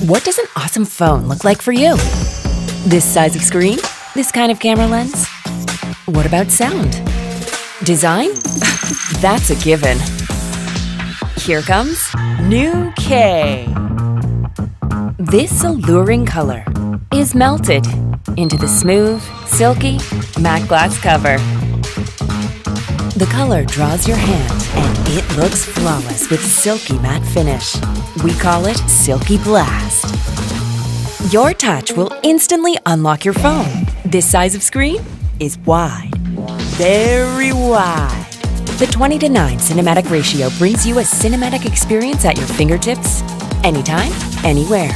What does an awesome phone look like for you? This size of screen? This kind of camera lens? What about sound? Design? That's a given. Here comes new K. This alluring color is melted into the smooth, silky, matte glass cover. The color draws your hand and it looks flawless with silky matte finish. We call it Silky Blast. Your touch will instantly unlock your phone. This size of screen is wide, very wide. The 20:9 cinematic ratio brings you a cinematic experience at your fingertips, anytime, anywhere.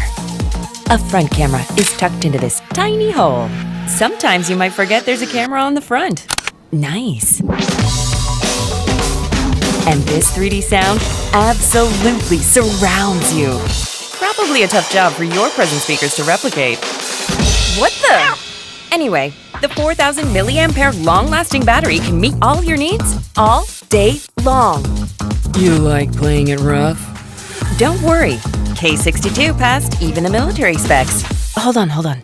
A front camera is tucked into this tiny hole. Sometimes you might forget there's a camera on the front. Nice. And this 3D sound absolutely surrounds you. Probably a tough job for your present speakers to replicate. What the? Anyway, the 4,000 milliamp hour long-lasting battery can meet all your needs all day long. You like playing it rough? Don't worry. K62 passed even the military specs. Hold on.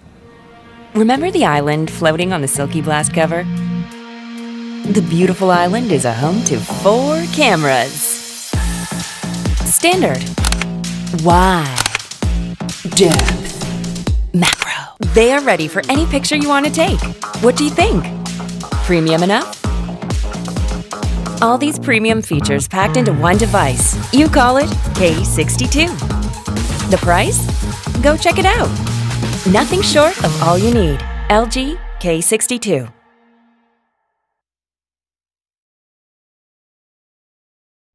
Remember the island floating on the Silky Blast cover? The beautiful island is a home to 4 cameras. Standard, wide, depth, macro. They are ready for any picture you want to take. What do you think? Premium enough? All these premium features packed into one device. You call it K62. The price? Go check it out. Nothing short of all you need. LG K62.